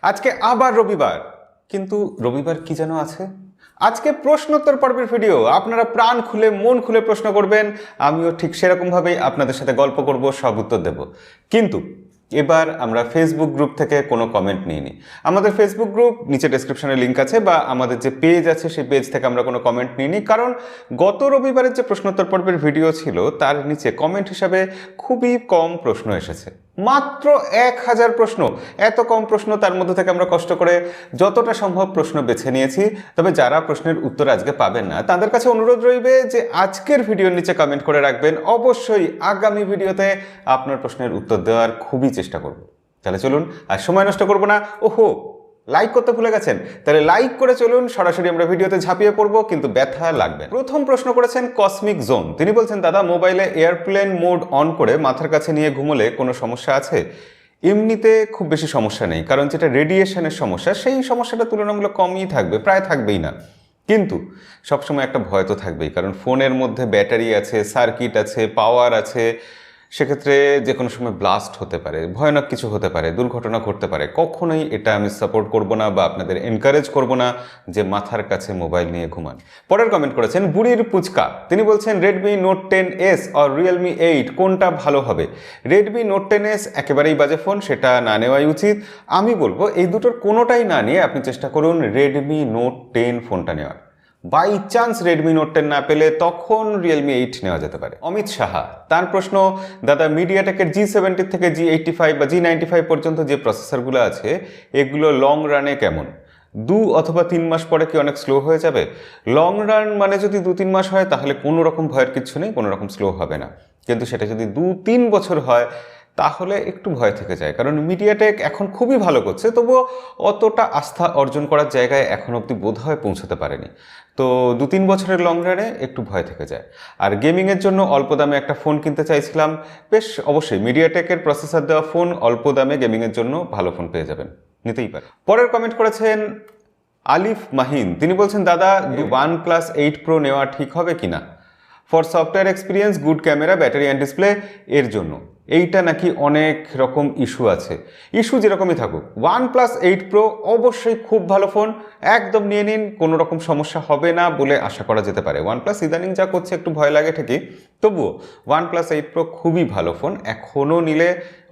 আজকে আবার রবিবার, কিন্তু রবিবার কি যেন আছে। আজকে প্রশ্নোত্তর পর্বের ভিডিও, আপনারা প্রাণ খুলে মন খুলে প্রশ্ন করবেন, আমিও ঠিক সেরকমভাবেই আপনাদের সাথে গল্প করব, সব উত্তর দেব। কিন্তু এবার আমরা ফেসবুক গ্রুপ থেকে কোনো কমেন্ট নিইনি। আমাদের ফেসবুক গ্রুপ নিচে ডেসক্রিপশনে লিঙ্ক আছে, বা আমাদের যে পেজ আছে সেই পেজ থেকে আমরা কোনো কমেন্ট নিইনি, কারণ গত রবিবারের যে প্রশ্নোত্তর পর্বের ভিডিও ছিল তার নিচে কমেন্ট হিসাবে খুবই কম প্রশ্ন এসেছে, মাত্র 1000 প্রশ্ন। এত কম প্রশ্ন, তার মধ্যে থেকে আমরা কষ্ট করে যতটা সম্ভব প্রশ্ন বেছে নিয়েছি। তবে যারা প্রশ্নের উত্তর আজকে পাবেন না, তাদের কাছে অনুরোধ রইবে যে আজকের ভিডিওর নিচে কমেন্ট করে রাখবেন। অবশ্যই আগামী ভিডিওতে আপনার প্রশ্নের উত্তর দেওয়ার খুবই চেষ্টা করব। তাহলে চলুন, আর সময় নষ্ট করব না। ওহো, লাইক করতে ভুলে গেছেন, তাহলে লাইক করে চলুন, সরাসরি আমরা ভিডিওতে ঝাঁপিয়ে পড়বো, কিন্তু ব্যথা লাগবে। প্রথম প্রশ্ন করেছেন কসমিক জোন। তিনি বলছেন, দাদা মোবাইলে এয়ারপ্লেন মোড অন করে মাথার কাছে নিয়ে ঘুমোলে কোনো সমস্যা আছে? এমনিতে খুব বেশি সমস্যা নেই, কারণ যেটা রেডিয়েশনের সমস্যা, সেই সমস্যাটা তুলনামূলক কমই থাকবে, প্রায় থাকবেই না। কিন্তু সবসময় একটা ভয় তো থাকবেই, কারণ ফোনের মধ্যে ব্যাটারি আছে, সার্কিট আছে, পাওয়ার আছে। সেক্ষেত্রে যে কোনো সময় ব্লাস্ট হতে পারে, ভয়ানক কিছু হতে পারে, দুর্ঘটনা ঘটতে পারে। কখনোই এটা আমি সাপোর্ট করব না, বা আপনাদের এনকারেজ করব না যে মাথার কাছে মোবাইল নিয়ে ঘুমান। পরের কমেন্ট করেছেন বুড়ির পুচকা। তিনি বলছেন, রেডমি নোট 10s আর রিয়েলমি 8 কোনটা ভালো হবে? রেডমি নোট 10s একেবারেই বাজে ফোন, সেটা না নেওয়াই উচিত। আমি বলবো এই দুটোর কোনোটাই না নিয়ে আপনি চেষ্টা করুন রেডমি নোট 10 ফোনটা নেওয়ার। বাই চান্স রেডমি নোট 10 না পেলে তখন রিয়েলমি 8 নেওয়া যেতে পারে। অমিত সাহা, তার প্রশ্ন, দাদা মিডিয়াটেকের G70 থেকে G85 বা G95 পর্যন্ত যে প্রসেসরগুলো আছে, এগুলো লং রানে কেমন? 2 অথবা 3 মাস পরে কি অনেক স্লো হয়ে যাবে? লং রান মানে যদি 2-3 মাস হয় তাহলে কোনো রকম ভয়ের কিছু নেই, কোনো রকম স্লো হবে না। কিন্তু সেটা যদি 2-3 বছর হয় তাহলে একটু ভয় থেকে যায়, কারণ মিডিয়াটেক এখন খুবই ভালো করছে, তবুও অতটা আস্থা অর্জন করার জায়গায় এখন অবধি বোধহয় পৌঁছতে পারেনি। তো 2-3 বছরের লং রানে একটু ভয় থেকে যায়। আর গেমিংয়ের জন্য অল্প দামে একটা ফোন কিনতে চাইছিলাম, বেশ অবশ্যই মিডিয়াটেকের প্রসেসর দেওয়া ফোন অল্প দামে গেমিংয়ের জন্য ভালো ফোন পেয়ে যাবেন, নিতেই পারে। পরের কমেন্ট করেছেন আলিফ মাহিন। তিনি বলছেন, দাদা OnePlus 8 Pro নেওয়া ঠিক হবে কিনা? For software experience, good camera, battery and display এর জন্য। এইটা নাকি অনেক রকম ইস্যু আছে। ইস্যু যেরকমই থাকুক, OnePlus 8 Pro অবশ্যই খুব ভালো ফোন, একদম নিয়ে নিন, কোনো রকম সমস্যা হবে না বলে আশা করা যেতে পারে। OnePlus ইদানিং যা করছে একটু ভয় লাগে ঠিকই, তবুও OnePlus 8 Pro খুবই ভালো ফোন, এখনও নিলে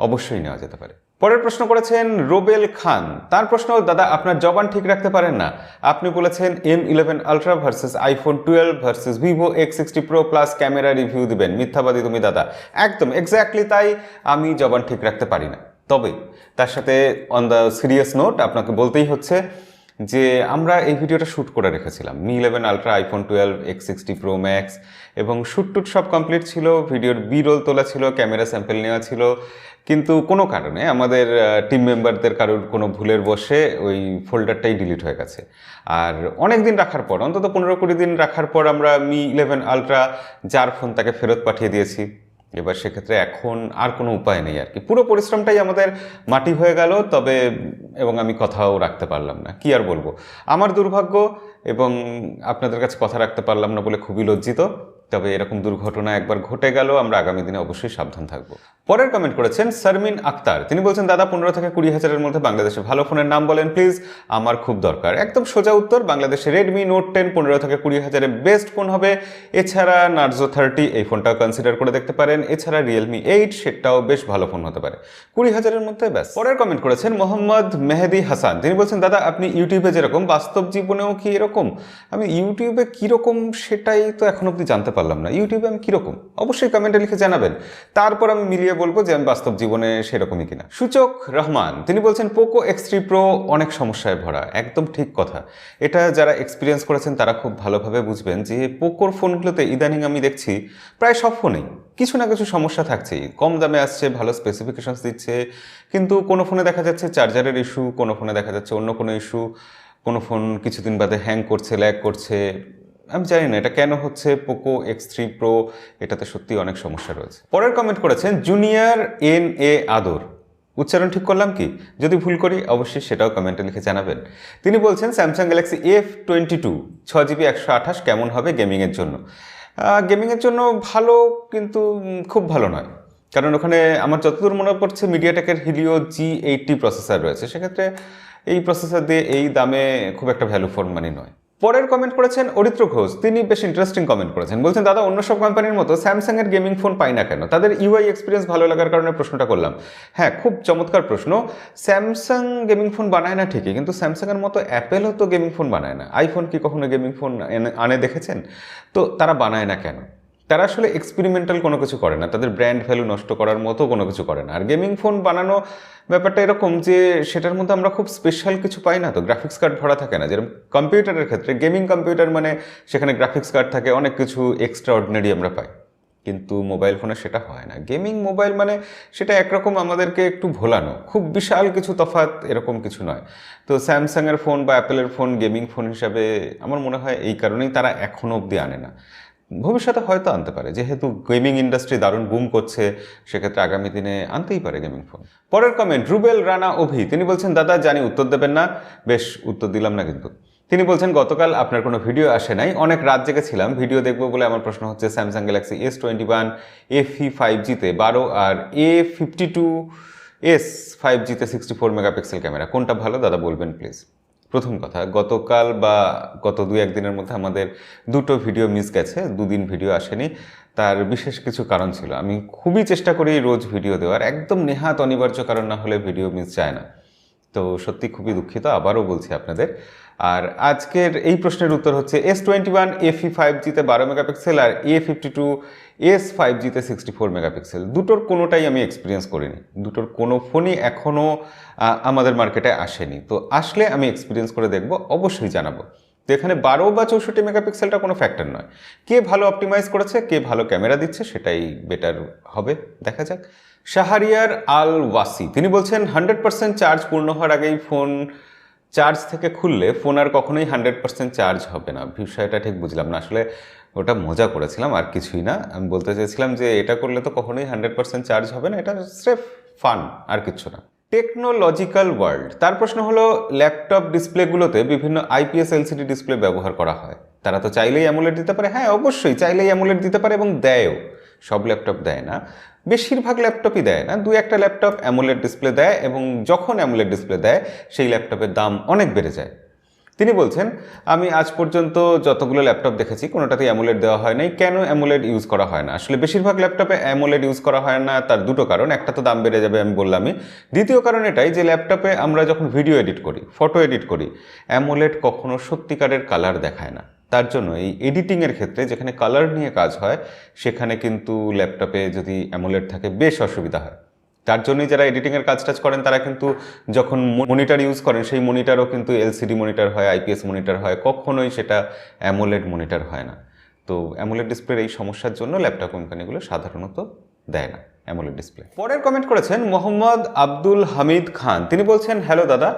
অবশ্যই নেওয়া যেতে পারে। পরের প্রশ্ন করেছেন রোবেল খান। তার প্রশ্ন, দাদা আপনার জবান ঠিক রাখতে পারেন না। আপনি বলেছেন M11 Ultra versus iPhone 12 versus Vivo X60 Pro plus camera review দিবেন। মিথ্যাবাদী তুমি দাদা। একদম এক্স্যাক্টলি তাই, আমি জবান ঠিক রাখতে পারি না। তবে তার সাথে অন দ্য সিরিয়াস নোট আপনাকে বলতেই হচ্ছে যে আমরা এই ভিডিওটা শ্যুট করে রেখেছিলাম। Mi 11 Ultra, iPhone 12, X60 Pro Max, এবং শ্যুট টুট সব কমপ্লিট ছিল, ভিডিওর বি-রোল তোলা ছিল, ক্যামেরা স্যাম্পল নেওয়া ছিল। কিন্তু কোনো কারণে আমাদের টিম মেম্বারদের কারোর কোনো ভুলের বশে ওই ফোল্ডারটাই ডিলিট হয়ে গেছে। আর অনেক দিন রাখার পর, অন্তত 15-20 দিন রাখার পর আমরা Mi 11 Ultra যার ফোন তাকে ফেরত পাঠিয়ে দিয়েছি। এবার সেক্ষেত্রে এখন আর কোনো উপায় নেই আর কি, পুরো পরিশ্রমটাই আমাদের মাটি হয়ে গেল। তবে এবং আমি কথাও রাখতে পারলাম না, কি আর বলবো, আমার দুর্ভাগ্য, এবং আপনাদের কাছে কথা রাখতে পারলাম না বলে খুবই লজ্জিত। তবে এরকম দুর্ঘটনা একবার ঘটে গেল, আমরা আগামী দিনে অবশ্যই সাবধান থাকবো। পরের কমেন্ট করেছেন শারমিন আক্তার। তিনি বলছেন, দাদা 15 থেকে 20 হাজারের মধ্যে বাংলাদেশে ভালো ফোনের নাম বলেন প্লিজ, আমার খুব দরকার। একদম সোজা উত্তর, বাংলাদেশে রেডমি নোট 10 15 থেকে 20 হাজারের বেস্ট ফোন হবে। এছাড়া নার্জো 30 এই ফোনটাও কনসিডার করে দেখতে পারেন। এছাড়া রিয়েলমি 8 সেটাও বেশ ভালো ফোন হতে পারে 20 হাজারের মধ্যে, ব্যাস। পরের কমেন্ট করেছেন মোহাম্মদ মেহেদি হাসান। তিনি বলছেন, দাদা আপনি ইউটিউবে যেরকম, বাস্তব জীবনেও কি এরকম? আমি ইউটিউবে কীরকম সেটাই তো এখন অব্দি জানতে পারলাম না। ইউটিউবে আমি কীরকম অবশ্যই কমেন্টে লিখে জানাবেন, তারপর আমি মিলিয়ে বলবো যে আমি বাস্তব জীবনে সেরকমই কিনা। সূচক রহমান, তিনি বলছেন, পোকো X3 Pro অনেক সমস্যায় ভরা। একদম ঠিক কথা, এটা যারা এক্সপিরিয়েন্স করেছেন তারা খুব ভালোভাবে বুঝবেন যে পোকোর ফোনগুলোতে ইদানিং আমি দেখছি প্রায় সব ফোনেই কিছু না কিছু সমস্যা থাকছেই। কম দামে আসছে, ভালো স্পেসিফিকেশনস দিচ্ছে, কিন্তু কোনো ফোনে দেখা যাচ্ছে চার্জারের ইস্যু, কোনো ফোনে দেখা যাচ্ছে অন্য কোনো ইস্যু, কোনো ফোন কিছুদিন বাদে হ্যাং করছে, ল্যাগ করছে। আমি জানি না এটা কেন হচ্ছে। পোকো X3 Pro এটাতে সত্যি অনেক সমস্যা রয়েছে। পরের কমেন্ট করেছেন জুনিয়র NA আদর। উচ্চারণ ঠিক করলাম কি? যদি ভুল করি অবশ্যই সেটাও কমেন্টে লিখে জানাবেন। তিনি বলছেন, স্যামসাং গ্যালাক্সি F22 6GB 128 কেমন হবে গেমিংয়ের জন্য? গেমিংয়ের জন্য ভালো, কিন্তু খুব ভালো নয়। কারণ ওখানে আমার যতদূর মনে পড়ছে মিডিয়াটেকের হিলিও G80 প্রসেসর রয়েছে, সেক্ষেত্রে এই প্রসেসর দিয়ে এই দামে খুব একটা ভ্যালু ফর মানি নয়। পরের কমেন্ট করেছেন অরিত্র ঘোষ, তিনি বেশ ইন্টারেস্টিং কমেন্ট করেছেন। বলছেন, দাদা অন্য সব কোম্পানির মতো স্যামসাং এর গেমিং ফোন পাই না কেন? তাদের ইউআই এক্সপিরিয়েন্স ভালো লাগার কারণে প্রশ্নটা করলাম। হ্যাঁ, খুব চমৎকার প্রশ্ন। স্যামসাং গেমিং ফোন বানায় না ঠিকই, কিন্তু স্যামসাং এর মতো অ্যাপেলও তো গেমিং ফোন বানায় না। আইফোন কি কখনো গেমিং ফোন আনে দেখেছেন? তো তারা বানায় না কেন? তারা আসলে এক্সপেরিমেন্টাল কোনো কিছু করে না, তাদের ব্র্যান্ড ভ্যালু নষ্ট করার মতো কোনো কিছু করে না। আর গেমিং ফোন বানানো ব্যাপারটা এরকম যে সেটার মধ্যে আমরা খুব স্পেশাল কিছু পাই না, তো গ্রাফিক্স কার্ড ভরা থাকে না। যেরকম কম্পিউটারের ক্ষেত্রে গেমিং কম্পিউটার মানে সেখানে গ্রাফিক্স কার্ড থাকে, অনেক কিছু এক্সট্রা অর্ডিনারি আমরা পাই, কিন্তু মোবাইল ফোনে সেটা হয় না। গেমিং মোবাইল মানে সেটা একরকম আমাদেরকে একটু ভোলানো, খুব বিশাল কিছু তফাৎ এরকম কিছু নয়। তো স্যামসাংয়ের ফোন বা অ্যাপেলের ফোন গেমিং ফোন হিসাবে আমার মনে হয় এই কারণেই তারা এখনও অবধি আনে না। ভবিষ্যতে হয়তো আনতে পারে, যেহেতু গেমিং ইন্ডাস্ট্রি দারুণ বুম করছে, সেক্ষেত্রে আগামী দিনে আনতেই পারে গেমিং ফোন। পরের কমেন্ট রুবেল রানা অভি, তিনি বলছেন, দাদা জানি উত্তর দেবেন না, বেশ উত্তর দিলাম না কিন্তু। তিনি বলছেন, গতকাল আপনার কোনো ভিডিও আসে নাই, অনেক রাত জেগেছিলাম ভিডিও দেখবো বলে। আমার প্রশ্ন হচ্ছে, স্যামসাং গ্যালাক্সি S21 FE 5Gতে 12 আর A52s 5Gতে 64 মেগাপিক্সেল ক্যামেরা, কোনটা ভালো দাদা বলবেন প্লিজ? প্রথম কথা, গতকাল বা গত 2-1 দিনের মধ্যে আমাদের দুটো ভিডিও মিস গেছে, 2 দিন ভিডিও আসেনি। তার বিশেষ কিছু কারণ ছিল। আমি খুবই চেষ্টা করি রোজ ভিডিও দেওয়ার, একদম নেহাত অনিবার্য কারণ না হলে ভিডিও মিস যায় না। তো সত্যি খুবই দুঃখিত, আবারও বলছি আপনাদের। আর আজকের এই প্রশ্নের উত্তর হচ্ছে S21 FE 5Gতে 12 মেগাপিক্সেল আর A52s 5Gতে 64 মেগাপিক্সেল। দুটোর কোনোটাই আমি এক্সপিরিয়েন্স করিনি, দুটোর কোনো ফোনই এখনও আমাদের মার্কেটে আসেনি। তো আসলে আমি এক্সপিরিয়েন্স করে দেখব, অবশ্যই জানাবো। তো এখানে 12 বা 64 মেগাপিক্সেলটা কোনো ফ্যাক্টর নয়। কে ভালো অপটিমাইজ করেছে, কে ভালো ক্যামেরা দিচ্ছে, সেটাই বেটার হবে, দেখা যাক। শাহরিয়ার আল ওয়াসি, তিনি বলছেন, 100% চার্জ পূর্ণ হওয়ার আগেই ফোন চার্জ থেকে খুললে ফোন আর কখনোই 100% চার্জ হবে না। বিষয়টা ঠিক বুঝলাম না, আসলে ওটা মজা করেছিলাম আর কিছুই না। আমি বলতে চাইছিলাম যে এটা করলে তো কখনোই 100% চার্জ হবে না, এটা স্রেফ ফান আর কিছু না। টেকনোলজিক্যাল ওয়ার্ল্ড, তার প্রশ্ন হলো, ল্যাপটপ ডিসপ্লেগুলোতে বিভিন্ন আইপিএস এলসিডি ডিসপ্লে ব্যবহার করা হয়, তারা তো চাইলেই অ্যামোলেড দিতে পারে। হ্যাঁ, অবশ্যই চাইলেই অ্যামোলেড দিতে পারে এবং দেয়ও। সব ল্যাপটপ দেয় না, বেশিরভাগ ল্যাপটপই দেয় না। 2-1টা ল্যাপটপ অ্যামোলেড ডিসপ্লে দেয়, এবং যখন অ্যামোলেড ডিসপ্লে দেয় সেই ল্যাপটপের দাম অনেক বেড়ে যায়। তিনি বলছেন, আমি আজ পর্যন্ত যতগুলো ল্যাপটপ দেখেছি কোনোটাতেই অ্যামোলেড দেওয়া হয় নাই। কেন অ্যামোলেড ইউজ করা হয় না? আসলে বেশিরভাগ ল্যাপটপে অ্যামোলেড ইউজ করা হয় না, তার দুটো কারণ। একটা তো দাম বেড়ে যাবে, আমি বললামই। দ্বিতীয় কারণ এটাই যে ল্যাপটপে আমরা যখন ভিডিও এডিট করি, ফটো এডিট করি, অ্যামোলেড কখনো সত্যিকারের কালার দেখায় না। তার জন্য এই এডিটিংয়ের ক্ষেত্রে যেখানে কালার নিয়ে কাজ হয়, সেখানে কিন্তু ল্যাপটপে যদি অ্যামোলেড থাকে বেশ অসুবিধা হয়। তার জন্যই যারা এডিটিংয়ের কাজ টাজ করেন তারা কিন্তু যখন মনিটর ইউজ করেন, সেই মনিটরও কিন্তু এলসিডি মনিটর হয়, আইপিএস মনিটর হয়, কখনোই সেটা অ্যামোলেড মনিটর হয় না। তো অ্যামোলেড ডিসপ্লের এই সমস্যার জন্য ল্যাপটপ কোম্পানিগুলো সাধারণত দেয় না অ্যামোলেড ডিসপ্লে। পরের কমেন্ট করেছেন মোহাম্মদ আব্দুল হামিদ খান, তিনি বলছেন, হ্যালো দাদা,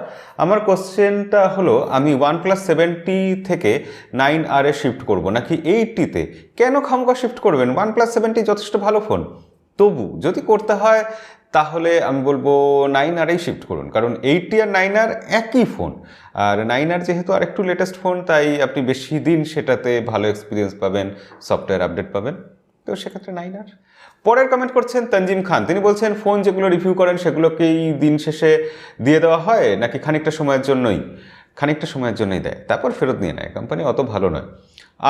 আমার কোশ্চেনটা হলো, আমি OnePlus 7T থেকে 9R এ শিফট করব নাকি 8T-তে? কেন খামখা শিফট করবেন? OnePlus 7T যথেষ্ট ভালো ফোন। তবু যদি করতে হয় তাহলে আমি বলবো 9R-এই শিফট করুন, কারণ 8T আর 9R একই ফোন। আর 9R যেহেতু আরেকটু লেটেস্ট ফোন, তাই আপনি বেশি দিন সেটাতে ভালো এক্সপিরিয়েন্স পাবেন, সফটওয়্যার আপডেট পাবেন, তো সেক্ষেত্রে 9R। পরের কমেন্ট করছেন তঞ্জিম খান, তিনি বলছেন, ফোন যেগুলো রিভিউ করেন সেগুলোকেই দিন শেষে দিয়ে দেওয়া হয় নাকি খানিকটা সময়ের জন্যই? খানিকটা সময়ের জন্যই দেয়, তারপর ফেরত নিয়ে নেয়। কোম্পানি অত ভালো নয়।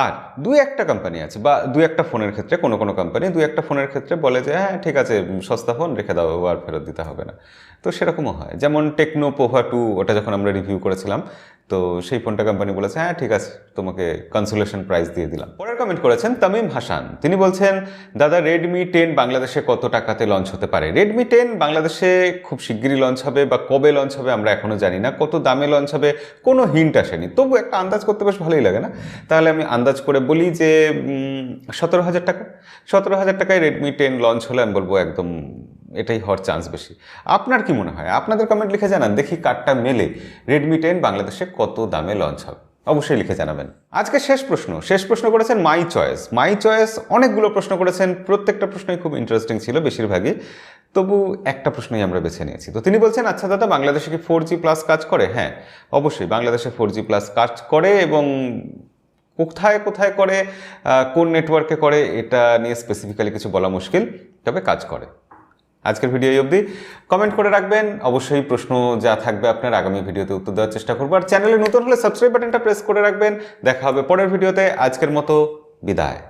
আর 2-1টা কোম্পানি আছে, বা 2-1টা ফোনের ক্ষেত্রে কোনো কোনো কোম্পানি 2-1টা ফোনের ক্ষেত্রে বলে যে হ্যাঁ ঠিক আছে, সস্তা ফোন, রেখে দাও, আর ফেরত দিতে হবে না। তো সেরকমও হয়, যেমন টেকনো পোভা 2, ওটা যখন আমরা রিভিউ করেছিলাম, তো সেই ফোনটা কোম্পানি বলেছে হ্যাঁ ঠিক আছে, তোমাকে কনসোলেশন প্রাইস দিয়ে দিলাম। পরের কমেন্ট করেছেন তামিম হাসান, তিনি বলছেন, দাদা Redmi 10 বাংলাদেশে কত টাকাতে লঞ্চ হতে পারে? Redmi 10 বাংলাদেশে খুব শিগগিরই লঞ্চ হবে, বা কবে লঞ্চ হবে আমরা এখনও জানি না। কত দামে লঞ্চ হবে কোনো হিন্ট আসেনি, তবু একটা আন্দাজ করতে বেশ ভালোই লাগে না? তাহলে আমি আন্দাজ করে বলি যে 17,000 টাকা। 17,000 টাকায় Redmi 10 লঞ্চ হলে আমি বলবো একদম এটাই হওয়ার চান্স বেশি। আপনার কি মনে হয়? আপনাদের কমেন্ট লিখে জানান, দেখি কারটা মেলে Redmi 10 বাংলাদেশে কত দামে লঞ্চ হবে, অবশ্যই লিখে জানাবেন। আজকে শেষ প্রশ্ন করেছেন মাই চয়েস। অনেকগুলো প্রশ্ন করেছেন, প্রত্যেকটা প্রশ্নই খুব ইন্টারেস্টিং ছিল, বেশিরভাগই। তবু একটা প্রশ্নই আমরা বেছে নিয়েছি। তো তিনি বলছেন, আচ্ছা দাদা, বাংলাদেশে কি 4G+ কাজ করে? হ্যাঁ, অবশ্যই বাংলাদেশে 4G+ কাজ করে, এবং কোথায় কোথায় করে, কোন নেটওয়ার্কে করে, এটা নিয়ে স্পেসিফিক্যালি কিছু বলা মুশকিল, তবে কাজ করে। আজকের ভিডিও এই অবধি। কমেন্ট করে রাখবেন, অবশ্যই প্রশ্ন যা থাকবে আপনার আগামী ভিডিওতে উত্তর দেওয়ার চেষ্টা করবো। আর চ্যানেলে নতুন হলে সাবস্ক্রাইব বাটনটা প্রেস করে রাখবেন। দেখা হবে পরের ভিডিওতে। আজকের মতো বিদায়।